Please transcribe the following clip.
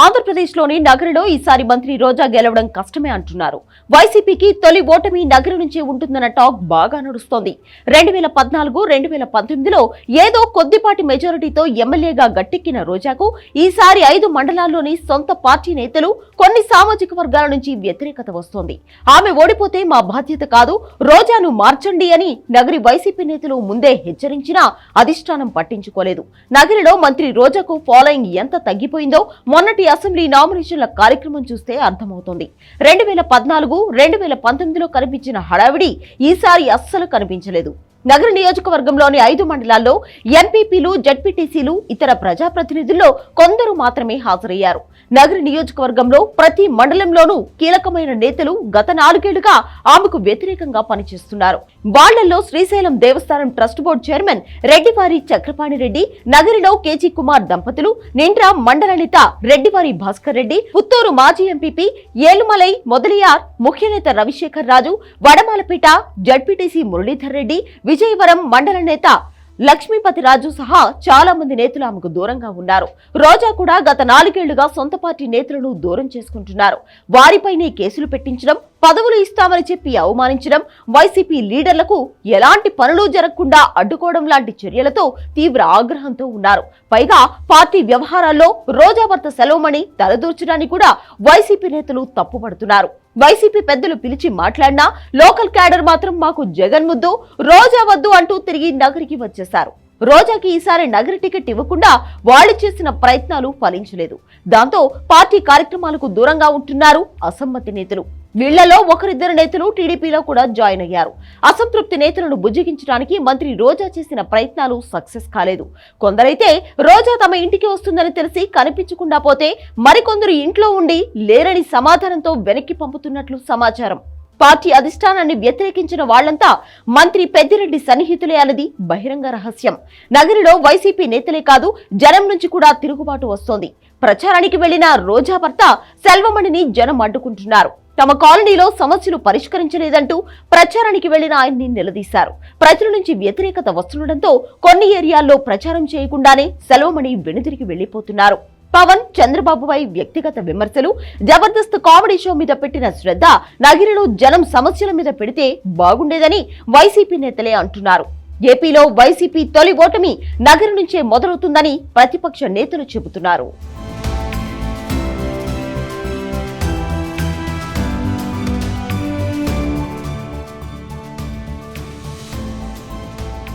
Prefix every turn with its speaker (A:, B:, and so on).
A: ఆంధ్రప్రదేశ్లోని నగరంలో ఈసారి మంత్రి రోజా గెలవడం కష్టమే అంటున్నారు. వైసీపీకి తొలి ఓటమి నగరం నుంచే ఉంటుందన్న టాక్ బాగా నడుస్తోంది. 2014, 2019లో ఏదో కొద్దిపాటి మెజారిటీతో ఎమ్మెల్యేగా గట్టెక్కిన రోజాకు ఈసారి 5 మండలాల్లోని సొంత పార్టీ నేతలు, కొన్ని సామాజిక వర్గాల నుంచి వ్యతిరేకత వస్తోంది. ఆమె ఓడిపోతే మా బాధ్యత కాదు, రోజాను మార్చండి అని నగరి వైసీపీ నేతలు ముందే హెచ్చరించినా అధిష్టానం పట్టించుకోలేదు. నగరిలో మంత్రి రోజాకు ఫాలోయింగ్ ఎంత తగ్గిపోయిందో మొన్నటి అసెంబ్లీ నామినేషన్ల కార్యక్రమం చూస్తే అర్థమవుతోంది. 2014, 2019లో కనిపించిన హడావిడి ఈసారి అస్సలు కనిపించలేదు. నగర నియోజకవర్గంలోని 5 మండలాల్లో ఎంపీపీలు, జడ్పీటీసీలు, ఇతర ప్రజాప్రతినిధుల్లో కొందరు మాత్రమే హాజరయ్యారు. నగర నియోజకవర్గంలో ప్రతి మండలంలోనూ కీలకమైన నేతలు గత 4 ఏళ్లుగా ఆమెకు వ్యతిరేకంగా పనిచేస్తున్నారు. వాళ్లలో శ్రీశైలం దేవస్థానం trust board chairman రెడ్డివారి Chakrapani Reddy, నగరిలో KG Kumar దంపతులు, నిండ్రా మండల నేత రెడ్డివారి భాస్కర్ రెడ్డి, పుత్తూరు మాజీ ఎంపీపీ ఏలుమలై మొదలియార్ ముఖ్య నేత రవిశేఖర్ రాజు, వడమాలపేట జడ్పీటీసీ మురళీధర్ రెడ్డి, విజయవరం మండల నేత లక్ష్మీపతి రాజు సహా చాలా మంది నేతలు ఆమెకు దూరంగా ఉన్నారు. రోజా కూడా గత 4 ఏళ్లుగా సొంత పార్టీ నేతలను దూరం చేసుకుంటున్నారు. వారిపైనే కేసులు పెట్టించడం, పదవులు ఇస్తామని చెప్పి అవమానించడం, వైసీపీ లీడర్లకు ఎలాంటి పనులు జరగకుండా అడ్డుకోవడం లాంటి చర్యలతో తీవ్ర ఆగ్రహంతో ఉన్నారు. పైగా పార్టీ వ్యవహారాల్లో రోజా భర్త సెలవుమణి తలదూర్చడాన్ని కూడా వైసీపీ నేతలు తప్పుపడుతున్నారు. వైసీపీ పెద్దలు పిలిచి మాట్లాడినా లోకల్ క్యాడర్ మాత్రం మాకు జగన్ ముద్దు, రోజా వద్దు అంటూ తిరిగి నగరికి వచ్చేశారు. రోజాకి ఈసారి నగర టికెట్ ఇవ్వకుండా వాళ్ళు చేసిన ప్రయత్నాలు ఫలించలేదు. దాంతో పార్టీ కార్యక్రమాలకు దూరంగా ఉంటున్నారు అసమ్మతి నేతలు. వీళ్లలో ఒకరిద్దరు నేతలు టీడీపీలో కూడా జాయిన్ అయ్యారు. అసంతృప్తి నేతలను బుజ్జగించడానికి మంత్రి రోజా చేసిన ప్రయత్నాలు సక్సెస్ కాలేదు. కొందరైతే రోజా తమ ఇంటికి వస్తుందని తెలిసి కనిపించకుండా పోతే మరికొందరు ఇంట్లో ఉండి లేరని సమాధానంతో వెనక్కి పంపుతున్నట్లు సమాచారం. పార్టీ అధిష్టానాన్ని వ్యతిరేకించిన వాళ్లంతా మంత్రి పెద్దిరెడ్డి సన్నిహితులే అన్నది బహిరంగ రహస్యం. నగరిలో వైసీపీ నేతలే కాదు, జనం నుంచి కూడా తిరుగుబాటు వస్తోంది. ప్రచారానికి వెళ్లిన రోజా భర్త సెల్వమణిని జనం అడ్డుకుంటున్నారు. తమ కాలనీలో సమస్యలు పరిష్కరించలేదంటూ ప్రచారానికి వెళ్లిన ఆయన్ని నిలదీశారు. ప్రజల నుంచి వ్యతిరేకత వస్తుండటంతో కొన్ని ఏరియాల్లో ప్రచారం చేయకుండానే సెల్వమణి వెనుదిరిగి వెళ్లిపోతున్నారు. పవన్, చంద్రబాబుపై వ్యక్తిగత విమర్శలు, జబర్దస్త్ కామెడీ షో మీద పెట్టిన శ్రద్ధ నగిరిలో జనం సమస్యల మీద పెడితే బాగుండేదని వైసీపీ నేతలే అంటున్నారు. ఏపీలో వైసీపీ తొలి ఓటమి నగరం నుంచే మొదలవుతుందని ప్రతిపక్ష నేతలు చెబుతున్నారు.